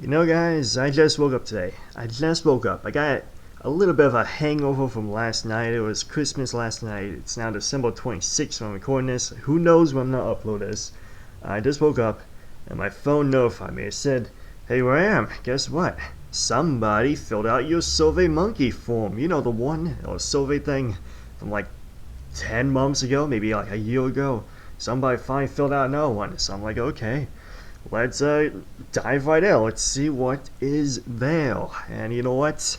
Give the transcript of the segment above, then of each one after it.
You know, guys, I just woke up today. I just woke up. I got a little bit of a hangover from last night. It was Christmas last night. It's now December 26th when I'm recording this. Who knows when I'm going to upload this? I just woke up and my phone notified me. It said, "Hey, Ram, guess what? Somebody filled out your SurveyMonkey form. You know, the one or survey thing from like 10 months ago, maybe like a year ago. Somebody finally filled out another one." So I'm like, okay. Let's dive right in. Let's see what is there. And you know what?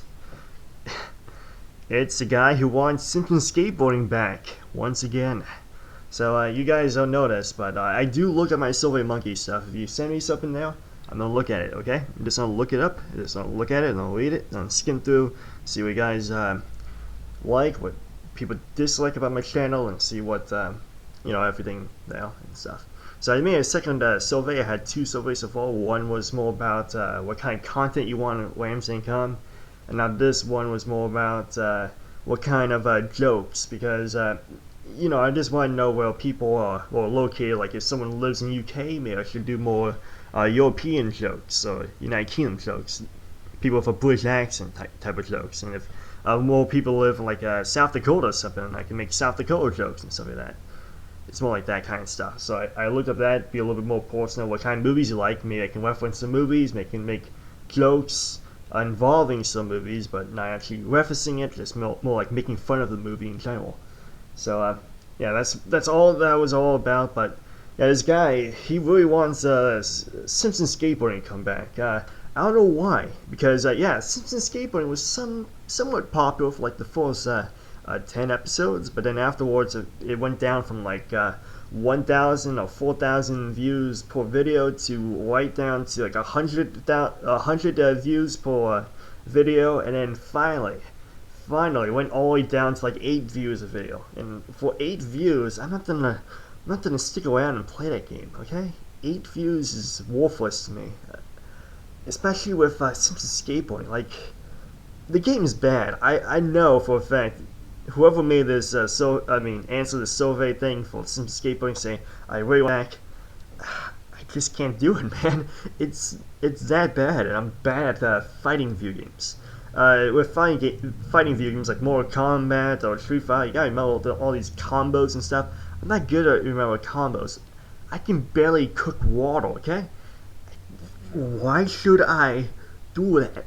It's a guy who wants Simpsons Skateboarding back once again. So you guys don't know this, but I do look at my SurveyMonkey stuff. If you send me something now, I'm gonna look at it. Okay? I'm just gonna look it up. I'm just gonna look at it and I'll read it. And I'll skim through, see what you guys like, what people dislike about my channel, and see what everything there and stuff. So I made a second survey. I had two surveys so far. One was more about what kind of content you want on RamsTheNameCom, and now this one was more about what kind of jokes, because I just want to know where people are located. Like if someone lives in UK, maybe I should do more European jokes or United Kingdom jokes, people with a British accent type of jokes. And if more people live in like South Dakota or something, I can make South Dakota jokes and stuff like that. It's more like that kind of stuff. So I looked up that, be a little bit more personal, what kind of movies you like. Maybe I can reference some movies, maybe I can make jokes involving some movies, but not actually referencing it, just more like making fun of the movie in general. So yeah, that's all that was all about. But yeah, this guy, he really wants Simpsons Skateboarding to come back. I don't know why, because yeah, Simpsons Skateboarding was somewhat popular for like the first 10 episodes, but then afterwards it went down from like 1,000 or 4,000 views per video to right down to like 100 views per video, and then finally went all the way down to like 8 views a video. And for 8 views, I'm not gonna stick around and play that game. Okay, 8 views is worthless to me, especially with Simpsons Skateboarding. Like, the game is bad. I know for a fact. Whoever made this, answer the survey thing for Simpsons Skateboarding, saying I really want back. I just can't do it, man. It's that bad, and I'm bad at fighting video games. With fighting video games like Mortal Kombat or Street Fighter, you gotta remember all these combos and stuff. I'm not good at remembering combos. I can barely cook water. Okay, why should I do that?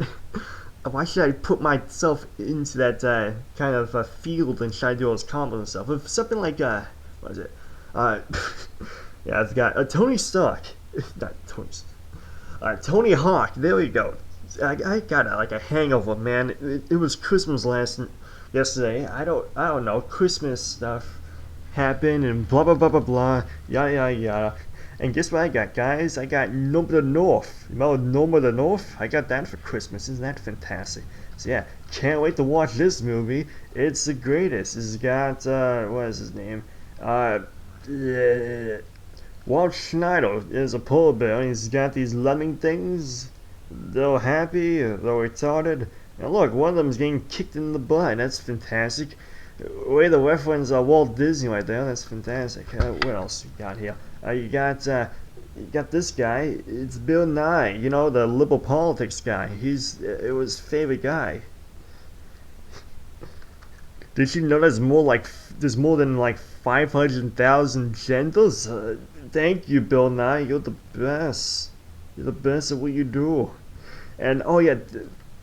Why should I put myself into that kind of field and try to do all those combos and stuff? With something like, what is it? Yeah, I forgot. Tony Stark. Not Tony Stark. Tony Hawk. There we go. I got like a hangover, man. It was Christmas yesterday. I don't know. Christmas stuff happened and blah blah blah blah blah. Yada yada yada. And guess what I got, guys? I got Norm the North. Remember Norm the North? I got that for Christmas. Isn't that fantastic? So yeah, can't wait to watch this movie. It's the greatest. It's got, what is his name? Walt Schneider is a polar bear. He's got these lemming things. They're happy, they're retarded. And look, one of them's getting kicked in the butt. That's fantastic. Way to reference Walt Disney right there. That's fantastic. What else you got here? You got this guy. It's Bill Nye. You know, the liberal politics guy. It was favorite guy. Did you know there's more than like 500,000 genders? Thank you, Bill Nye. You're the best. You're the best at what you do. And oh yeah.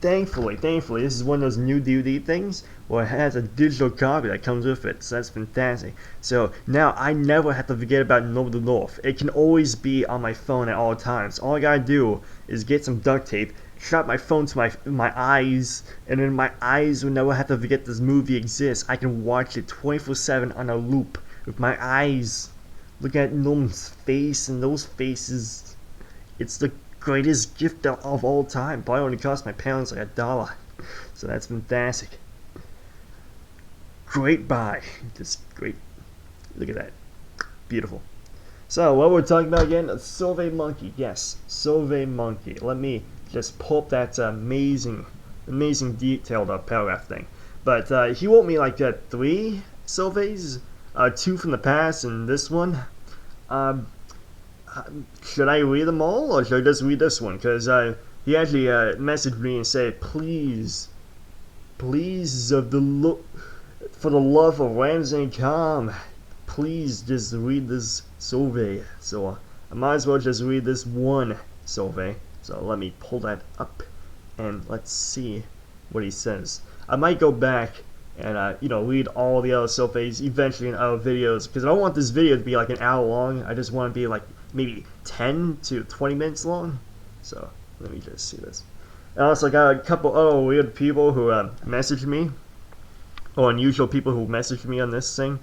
Thankfully, this is one of those new DVD things where it has a digital copy that comes with it, so that's fantastic. So now I never have to forget about Norm the North. It can always be on my phone at all times. All I gotta do is get some duct tape, strap my phone to my eyes, and then my eyes will never have to forget this movie exists. I can watch it 24/7 on a loop with my eyes. Look at Norm's face and those faces. It's the greatest gift of all time. Probably only cost my parents like $1. So that's fantastic. Great buy. Just great. Look at that. Beautiful. So what we're talking about again, SurveyMonkey. Yes, SurveyMonkey. Let me just pull up that amazing detailed paragraph thing. But he wrote me like 3 surveys, 2 from the past and this one. Should I read them all, or should I just read this one? Because he actually messaged me and said, please, please, for the love of RamsTheNameCom, please just read this survey. So I might as well just read this one survey. So let me pull that up and let's see what he says. I might go back and read all the other surveys eventually in other videos, because I don't want this video to be like an hour long. I just want it to be like maybe 10 to 20 minutes long. So let me just see this. And also I got a couple other weird people who messaged me, or unusual people who messaged me on this thing.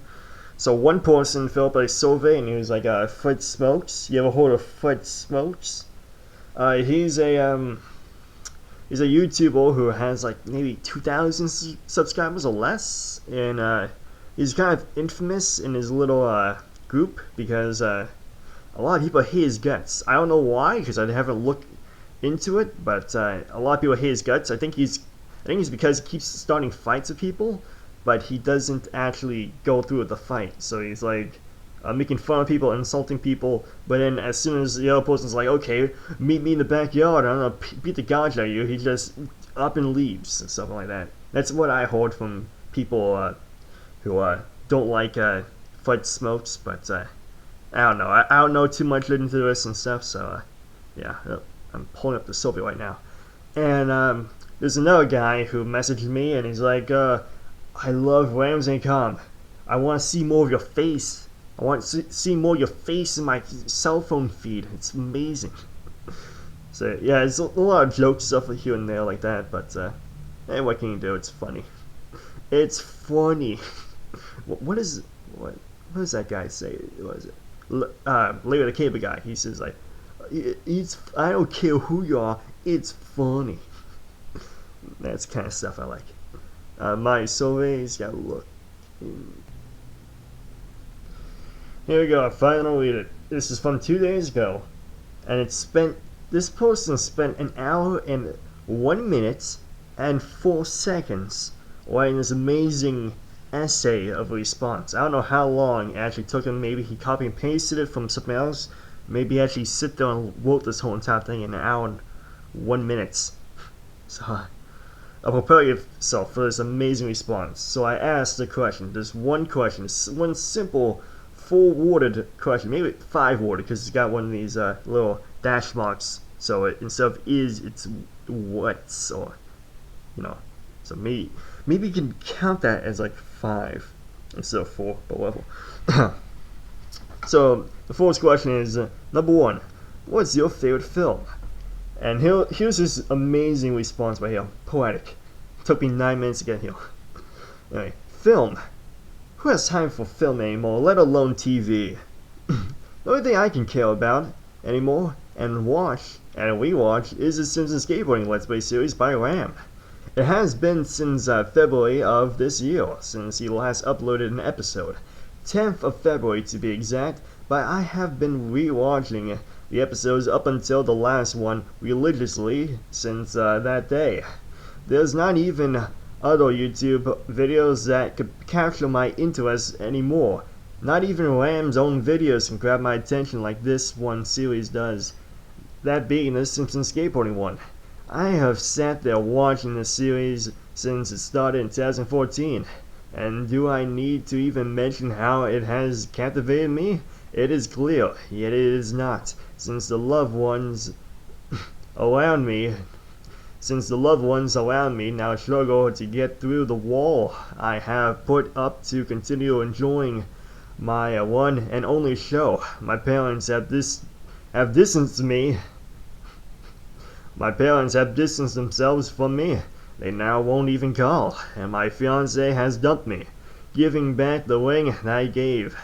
So one person filled up a survey and he was like, Foot Smokes. You ever heard of Foot Smokes? He's a YouTuber who has like maybe 2,000 subscribers or less, and he's kind of infamous in his little group because a lot of people hate his guts. I don't know why, because I haven't looked into it, but a lot of people hate his guts. I think it's because he keeps starting fights with people, but he doesn't actually go through with the fight. So he's like making fun of people, insulting people, but then as soon as the other person's like, okay, meet me in the backyard, I'm gonna beat the gouge out of you, he just up and leaves, and something like that. That's what I heard from people who don't like Foot Smokes, but I don't know. I don't know too much into this and stuff, so yeah, I'm pulling up the survey right now. And there's another guy who messaged me, and he's like, I love RamsTheNameCom. I want to see more of your face. I want to see more of your face in my cell phone feed. It's amazing. So yeah, it's a lot of joke stuff here and there like that, but hey, what can you do? It's funny. It's funny. What does that guy say? What is it? Larry the Cable Guy. He says like, I don't care who you are. It's funny. That's the kind of stuff I like. My surveys, gotta look. Here we go, I finally read it. This is from 2 days ago, and this person spent an hour and 1 minute and 4 seconds writing this amazing essay of a response. I don't know how long it actually took him. Maybe he copy and pasted it from something else. Maybe he actually sit there and wrote this whole entire thing in an hour and 1 minute. So I'll prepare yourself for this amazing response. So I asked the question, this one question, one simple 4-worded question, maybe 5-worded, because it's got one of these little dash marks. So instead of is, it's what, or so maybe you can count that as like 5 instead of 4, but whatever. So the first question is number 1, what's your favorite film? And here's this amazing response right here, poetic. It took me 9 minutes to get here. Anyway, film. Who has time for film anymore, let alone TV? The only thing I can care about anymore and watch and rewatch is the Simpsons Skateboarding Let's Play series by Ram. It has been since February of this year, since he last uploaded an episode. 10th of February to be exact, but I have been rewatching the episodes up until the last one religiously since that day. There's not even other YouTube videos that could capture my interest anymore. Not even Ram's own videos can grab my attention like this one series does. That being the Simpsons Skateboarding one. I have sat there watching the series since it started in 2014. And do I need to even mention how it has captivated me? It is clear, yet it is not, since the loved ones around me now struggle to get through the wall I have put up to continue enjoying my one and only show. My parents have distanced me. My parents have distanced themselves from me. They now won't even call, and my fiance has dumped me, giving back the ring that I gave.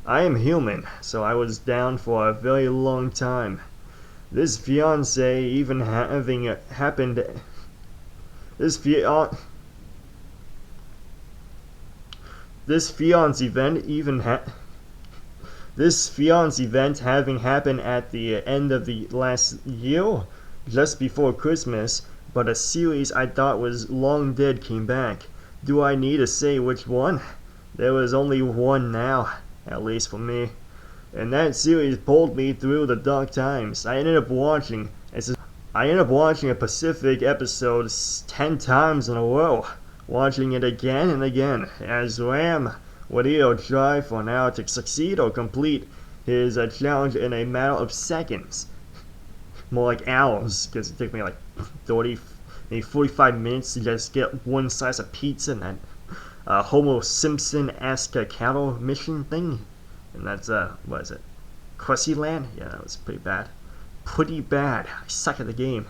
I am human, so I was down for a very long time. This fiance even having happened. This fiance event having happened at the end of the last year, just before Christmas, but a series I thought was long dead came back. Do I need to say which one? There was only one now, at least for me. And that series pulled me through the dark times. I ended up watching I ended up watching a Pacific episode 10 times in a row, watching it again and again, as Ram would either try for now to succeed or complete his challenge in a matter of seconds. More like hours, because it took me like 30, maybe 45 minutes to just get one slice of pizza and that Homer Simpson-esque cattle mission thing. And that's, what is it? Crusty Land? Yeah, that was pretty bad. Pretty bad. I suck at the game.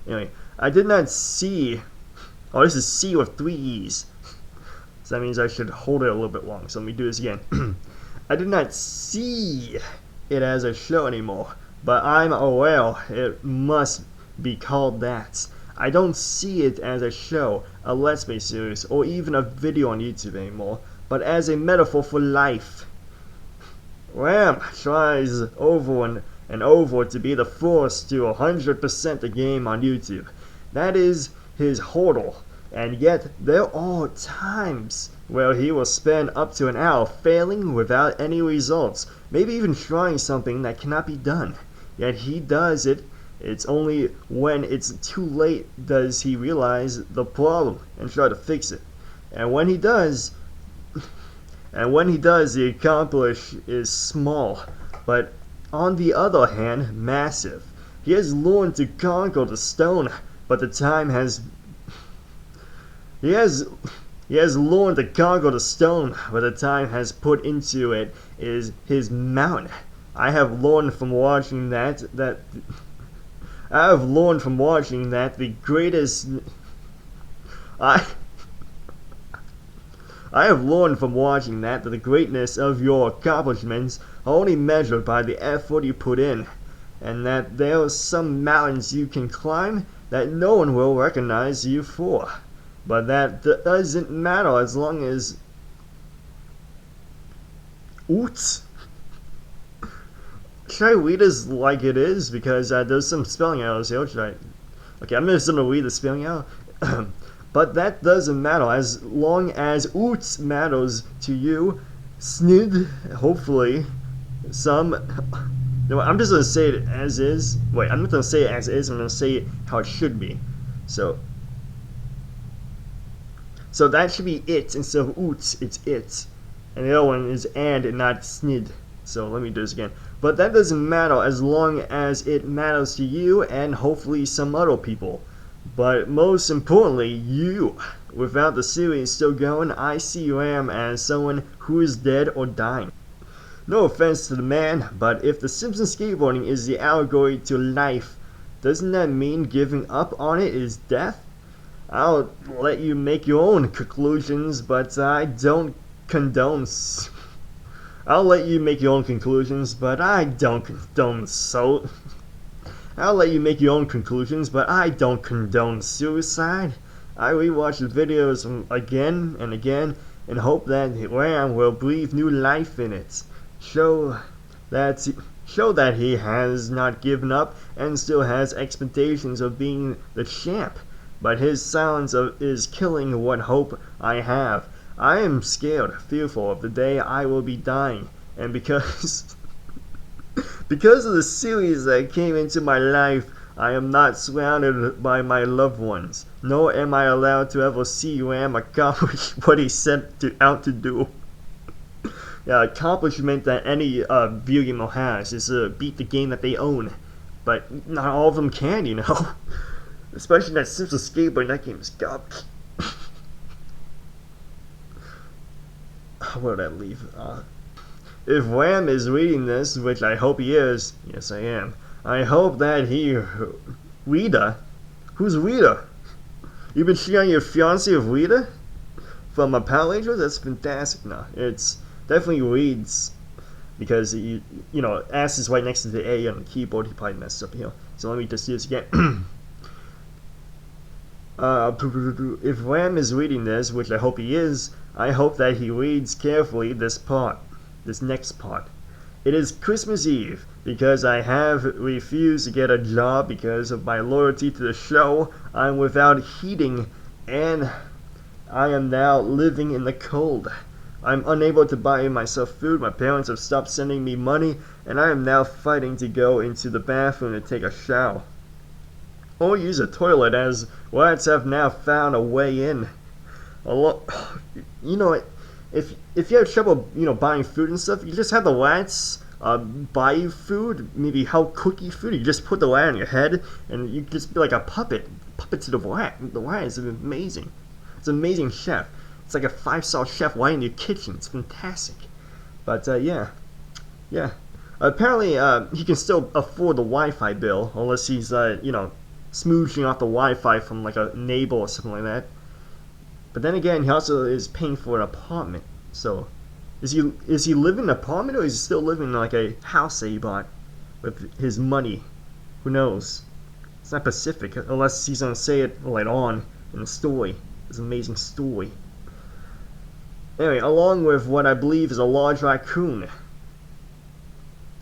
Anyway, I did not see. Oh, this is C with 3 E's. So that means I should hold it a little bit long. So let me do this again. I did not see it as a show anymore, but I'm aware it must be called that. I don't see it as a show, a Let's Play series, or even a video on YouTube anymore, but as a metaphor for life. Ram tries over and over to be the first to 100% the game on YouTube. That is his hurdle, and yet there are times where he will spend up to an hour failing without any results, maybe even trying something that cannot be done. Yet he does it. It's only when it's too late does he realize the problem and try to fix it. And when he does, the accomplish is small, but on the other hand, massive. He has learned to conquer the stone, but the time has. He has learned to conquer the stone, but the time has put into it is his mountain. I have learned from watching that the greatest. I have learned from watching that the greatness of your accomplishments are only measured by the effort you put in, and that there are some mountains you can climb that no one will recognize you for. But that doesn't matter as long as... Oops! Should I read this like it is? Because there's some spelling errors here. Okay, I'm just gonna read the spelling error. But that doesn't matter as long as oots matters to you. Snid, hopefully, some. No, I'm just gonna say it as is. Wait, I'm not gonna say it as is. I'm gonna say it how it should be. So that should be it instead of oots. It's it, and the other one is and not snid. So let me do this again. But that doesn't matter as long as it matters to you and hopefully some other people. But most importantly, you. Without the series still going, I see Ram as someone who is dead or dying. No offense to the man, but if the Simpsons Skateboarding is the allegory to life, doesn't that mean giving up on it is death? I'll let you make your own conclusions, but I don't condone... I'll let you make your own conclusions, but I don't condone I'll let you make your own conclusions, but I don't condone suicide. I rewatch the videos again and again and hope that Ram will breathe new life in it. Show that he has not given up and still has expectations of being the champ. But his silence is killing what hope I have. I am scared, fearful of the day I will be dying, and because of the series that came into my life, I am not surrounded by my loved ones, nor am I allowed to ever see Ram accomplish what he set out to do. The accomplishment that any video gamer has is to beat the game that they own, but not all of them can, you know. Especially that Simpsons Skateboarding, that game is garbage. Where did that leave? If Ram is reading this, which I hope he is, yes I am, I hope that he... Rita? Who's Rita? You've been cheating on your fiancé with Rita? From a Power Ranger? That's fantastic. No, it's definitely reads, because, you know, S is right next to the A on the keyboard, he probably messed up here. So let me just do this again. If Ram is reading this, which I hope he is, I hope that he reads carefully this next part. It is Christmas Eve, because I have refused to get a job because of my loyalty to the show. I'm without heating, and I am now living in the cold. I'm unable to buy myself food, my parents have stopped sending me money, and I am now fighting to go into the bathroom to take a shower. or use a toilet, as rats have now found a way in. A lot, you know, if you have trouble, buying food and stuff, you just have the rats buy you food, maybe help cook you food. You just put the rat on your head, and you just be like a puppet to the rat. The rat is amazing. It's an amazing chef. It's like a 5-star chef right in your kitchen. It's fantastic. But yeah. Apparently, he can still afford the Wi-Fi bill, unless he's smooching off the Wi-Fi from like a neighbor or something like that. But then again, he also is paying for an apartment. So, is he living in an apartment, or is he still living in like a house that he bought with his money? Who knows? It's not specific, unless he's gonna say it later on in the story. It's an amazing story. Anyway, along with what I believe is a large raccoon.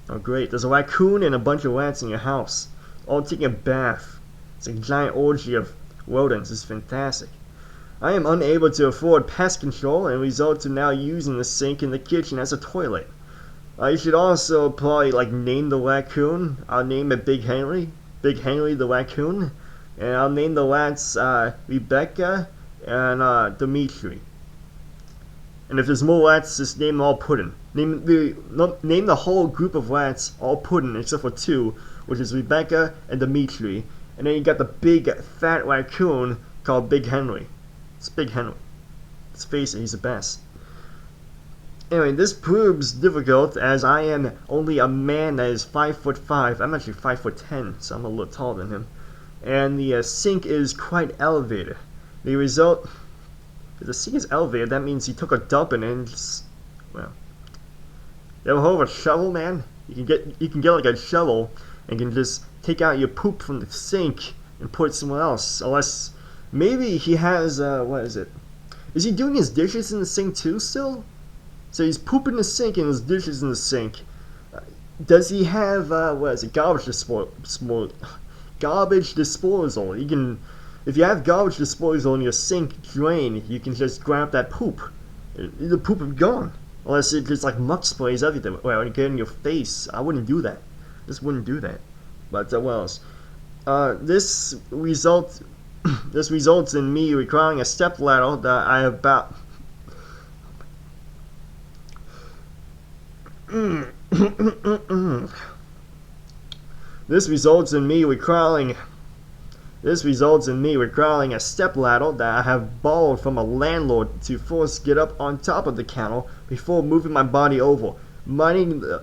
Oh great, there's a raccoon and a bunch of rats in your house, all taking a bath. It's a giant orgy of rodents. It's fantastic. I am unable to afford pest control and resort to now using the sink in the kitchen as a toilet. I should also probably name the raccoon. I'll name it Big Henry the raccoon, and I'll name the rats Rebecca and Dimitri. And if there's more rats, just name them all Puddin'. Name the whole group of rats all Puddin', except for 2, which is Rebecca and Dimitri. And then you got the big fat raccoon called Big Henry. It's Big Henry. Let's face it, he's the best. Anyway, this proves difficult, as I am only a man that is 5'5". I'm actually 5'10", so I'm a little taller than him. And the sink is quite elevated. The result, if the sink is elevated, that means he took a dump in it and just, well. You ever heard of a shovel, man? You can get like a shovel and can just take out your poop from the sink and put it somewhere else. Unless maybe he has what is it? Is he doing his dishes in the sink too still? So he's pooping in the sink and his dishes in the sink. Does he have what is it? Garbage disposal. You can, if you have garbage disposal in your sink drain, you can just grab that poop. The poop is gone. Unless it just muck sprays everything. Well, it get in your face. I wouldn't do that. Just wouldn't do that. But what else? This results in me requiring a stepladder that I have about. This results in me requiring a stepladder that I have borrowed from a landlord to first get up on top of the counter before moving my body over, minding the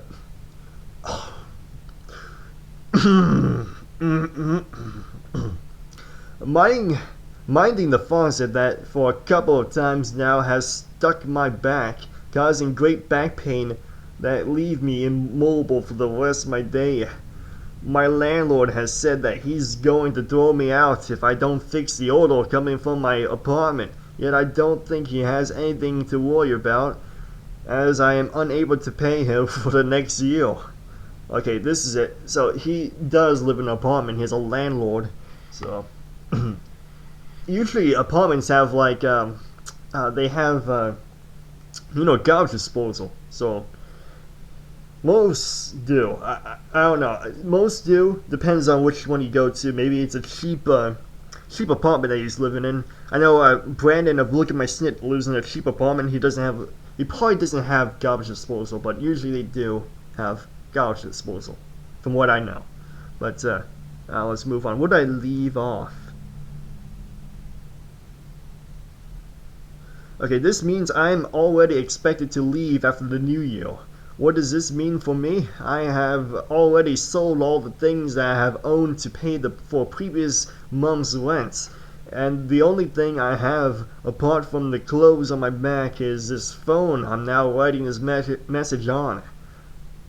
minding the faucet that for a couple of times now has stuck my back, causing great back pain that leave me immobile for the rest of my day. My landlord has said that he's going to throw me out if I don't fix the odor coming from my apartment, yet I don't think he has anything to worry about, as I am unable to pay him for the next year. Okay, this is it. So he does live in an apartment. He has a landlord. So usually apartments have they have garbage disposal. So most do. I don't know. Most do. Depends on which one you go to. Maybe it's a cheap apartment that he's living in. I know Brandon of Look at My Snit lives in a cheap apartment. He probably doesn't have garbage disposal, but usually they do have garbage disposal, from what I know. But let's move on. What did I leave off? Okay, this means I'm already expected to leave after the new year. What does this mean for me? I have already sold all the things that I have owned to pay for previous month's rent. And the only thing I have, apart from the clothes on my back, is this phone I'm now writing this message on.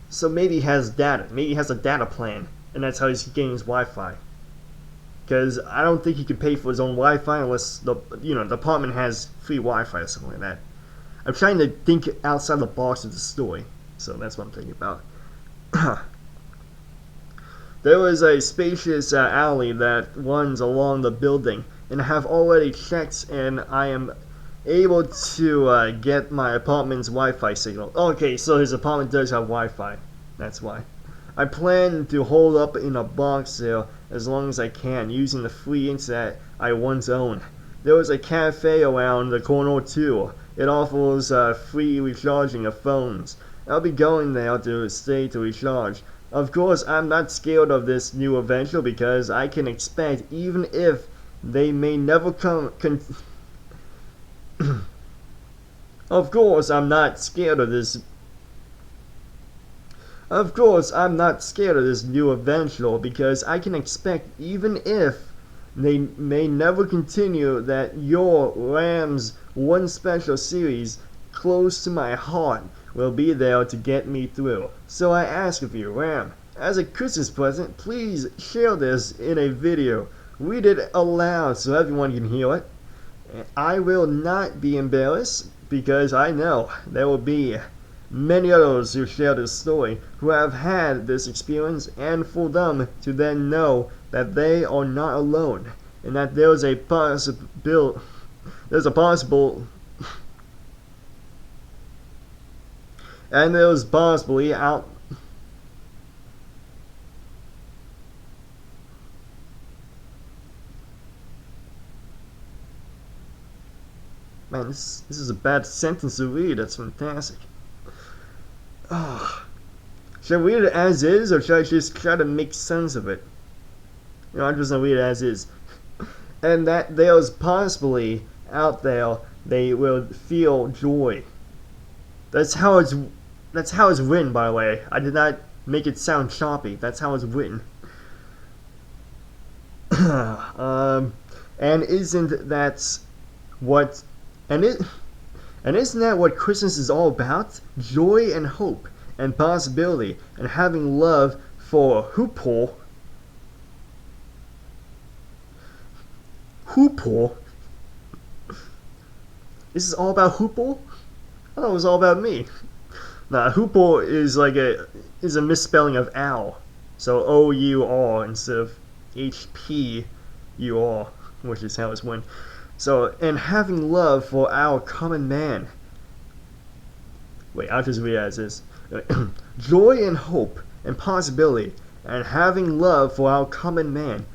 So maybe he has data. Maybe he has a data plan, and that's how he's getting his Wi-Fi. Because I don't think he can pay for his own Wi-Fi unless the apartment has free Wi-Fi or something like that. I'm trying to think outside the box of the story. So that's what I'm thinking about. There was a spacious alley that runs along the building, and I have already checked, and I am able to get my apartment's Wi-Fi signal. Okay, so his apartment does have Wi-Fi. That's why. I plan to hold up in a box there as long as I can, using the free internet I once owned. There was a cafe around the corner too. It offers free recharging of phones. I'll be going there to stay to recharge. Of course, I'm not scared of this new adventure because I can expect, even if they may never Of course, I'm not scared of this. Of course, I'm not scared of this new adventure because I can expect, even if they may never continue, that your Rams One Special series, close to my heart, will be there to get me through. So I ask of you, Ram, as a Christmas present, please share this in a video. Read it aloud so everyone can hear it. I will not be embarrassed because I know there will be many others who share this story who have had this experience, and for them to then know that they are not alone and that there's a possible and there's possibly out Man, this is a bad sentence to read. That's fantastic. Oh. Should I read it as is, or should I just try to make sense of it? You know, I'm just gonna read it as is. And that there's possibly out there they will feel joy. That's how it's written, by the way. I did not make it sound choppy. That's how it's written. And isn't that what and isn't that what Christmas is all about? Joy and hope and possibility and having love for hoople. This is all about hoople? I thought it was all about me. Nah, hoople is a misspelling of owl. So O-U-R instead of H-P-U-R, which is how it's went. So, and having love for our common man. Wait, I'll just read it as is. Joy and hope and possibility and having love for our common man.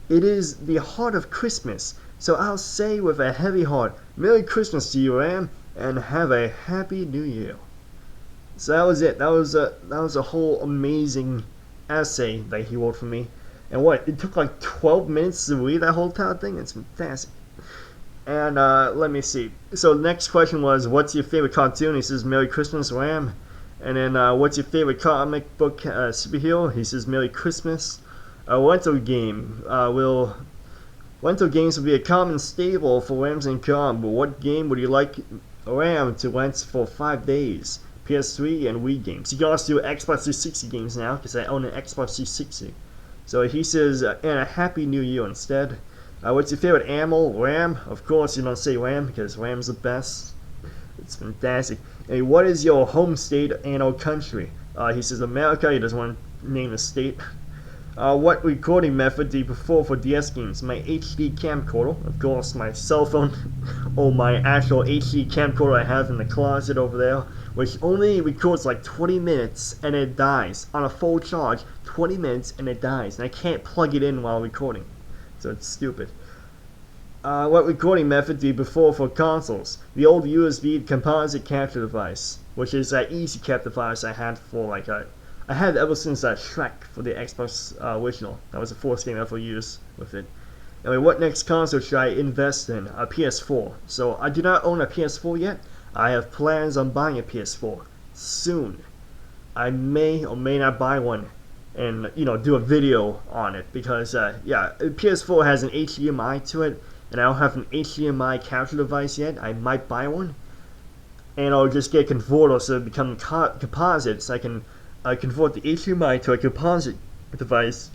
It is the heart of Christmas. So I'll say with a heavy heart, Merry Christmas to you, Ram, and have a Happy New Year. So that was it. That was a whole amazing essay that he wrote for me. And what, it took like 12 minutes to read that whole entire thing? It's fantastic. And let me see. So the next question was, what's your favorite cartoon? He says, Merry Christmas, Ram. And then, what's your favorite comic book superhero? He says, Merry Christmas. Rental game. Rental games will be a common staple for RamsTheNameCom, but what game would you like Ram to rent for 5 days? PS3 and Wii games. You can also do Xbox 360 games now, because I own an Xbox 360. So he says, and a Happy New Year instead. What's your favorite animal? Ram? Of course you don't say Ram, because Ram's the best. It's fantastic. And what is your home state and or country? He says America. He doesn't want to name the state. What recording method do you prefer for DS games? My HD camcorder, of course, my cell phone, or my actual HD camcorder I have in the closet over there, which only records like 20 minutes and it dies. On a full charge, 20 minutes and it dies, and I can't plug it in while recording. So it's stupid. What recording method do you prefer for consoles? The old USB composite capture device, which is that easy cap device I had for I had ever since Shrek for the Xbox original. That was the first game I ever used with it. Anyway, what next console should I invest in? A PS4. So I do not own a PS4 yet. I have plans on buying a PS4 soon. I may or may not buy one and do a video on it because yeah, PS4 has an HDMI to it, and I don't have an HDMI capture device yet. I might buy one, and I'll just get a converter so it becomes composite, so I can convert the HDMI to a composite device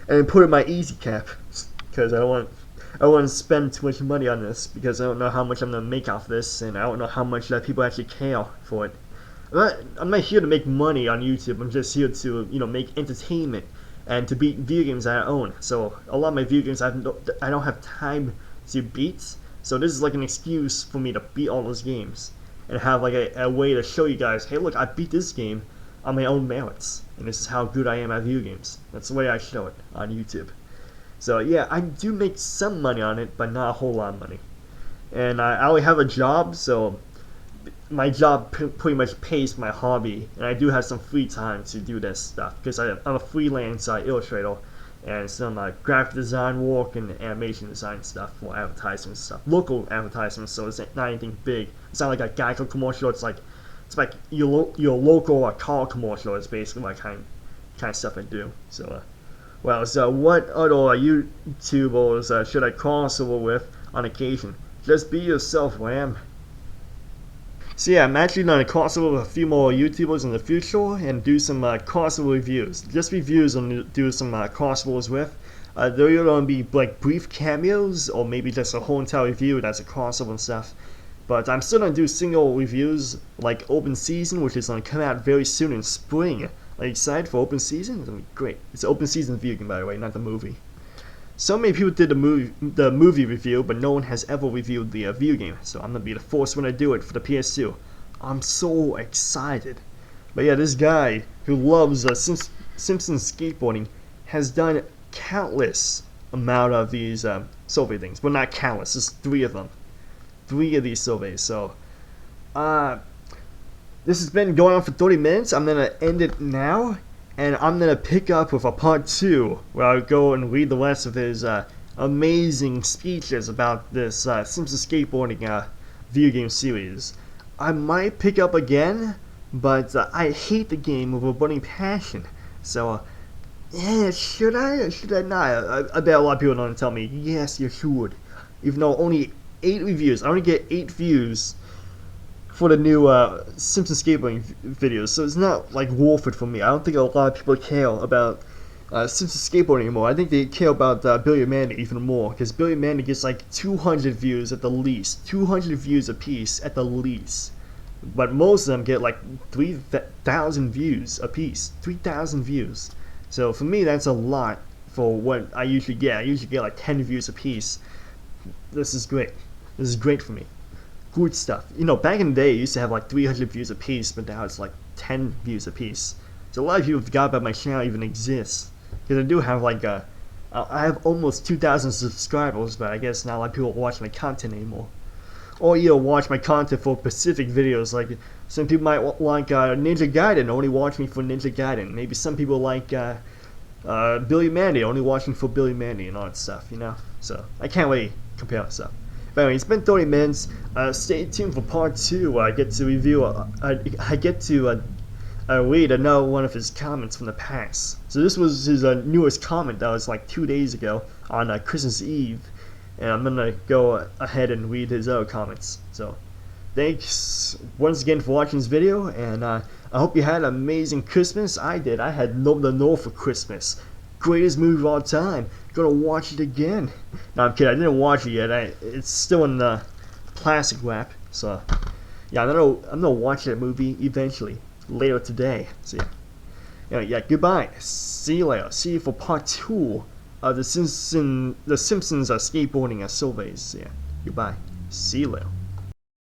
and put in my easy cap, because I don't want to spend too much money on this, because I don't know how much I'm gonna make off this, and I don't know how much people actually care for it. I'm not here to make money on YouTube. I'm just here to make entertainment and to beat video games that I own. So a lot of my video games I don't have time to beat. So this is like an excuse for me to beat all those games and have like a way to show you guys, hey look, I beat this game on my own merits. and this is how good I am at video games. That's the way I show it on YouTube. So yeah, I do make some money on it, but not a whole lot of money. And I only have a job, so my job pretty much pays my hobby, and I do have some free time to do this stuff because I'm a freelance illustrator and some graphic design work and animation design stuff for advertisements stuff, local advertisements. So it's not anything big. It's not like a Geico commercial. It's like your local car commercial. It's basically my kind of stuff I do. So so what other YouTubers should I cross over with on occasion? Just be yourself, Ram. So yeah, I'm actually going to cross over with a few more YouTubers in the future and do some crossover reviews. Just reviews and do some crossovers with. They're either going to be like brief cameos or maybe just a whole entire review that's a crossover and stuff. But I'm still going to do single reviews like Open Season, which is going to come out very soon in spring. Are you excited for Open Season? It's going to be great. It's Open Season video game, by the way, not the movie. So many people did the movie review, but no one has ever reviewed the video game, so I'm going to be the first one to do it for the PS2. I'm so excited. But yeah, this guy who loves Simpsons Skateboarding has done countless amount of these survey things. Well, not countless, just 3 of them. 3 of these surveys, so this has been going on for 30 minutes. I'm going to end it now. And I'm going to pick up with a part 2 where I'll go and read the rest of his amazing speeches about this Simpsons Skateboarding video game series. I might pick up again, but I hate the game with a burning passion. So, yeah, should I or should I not? I bet a lot of people are going to tell me, yes, you should. Even though only 8 reviews, I only get 8 views for the new Simpsons Skateboarding videos, so it's not like worth it for me. I don't think a lot of people care about Simpsons Skateboarding anymore. I think they care about Billy and Mandy even more, because Billy and Mandy gets like 200 views at the least, 200 views a piece at the least. But most of them get like 3,000 views a piece, 3,000 views. So for me, that's a lot for what I usually get. I usually get like 10 views a piece. This is great. This is great for me. Good stuff. You know, back in the day, you used to have like 300 views a piece, but now it's like 10 views a piece. So a lot of people forgot about my channel even exists. Because I do have like I have almost 2,000 subscribers, but I guess not a lot of people watch my content anymore. Or watch my content for specific videos. Like some people might like Ninja Gaiden, only watch me for Ninja Gaiden. Maybe some people like Billy Mandy, only watching for Billy Mandy and all that stuff. You know. So I can't really compare myself. But anyway, it's been 30 minutes. Stay tuned for part 2. I get to review. I get to read another one of his comments from the past. So this was his newest comment that was like 2 days ago on Christmas Eve, and I'm gonna go ahead and read his other comments. So thanks once again for watching this video, and I hope you had an amazing Christmas. I did. I had Love the North for Christmas. Greatest movie of all time. Gonna watch it again. No, I'm kidding. I didn't watch it yet. It's still in the plastic wrap. So yeah, I'm gonna watch that movie eventually later today. So yeah, goodbye. See you later. See you for part 2 of the Simpsons skateboarding surveys. So, yeah, goodbye. See you later.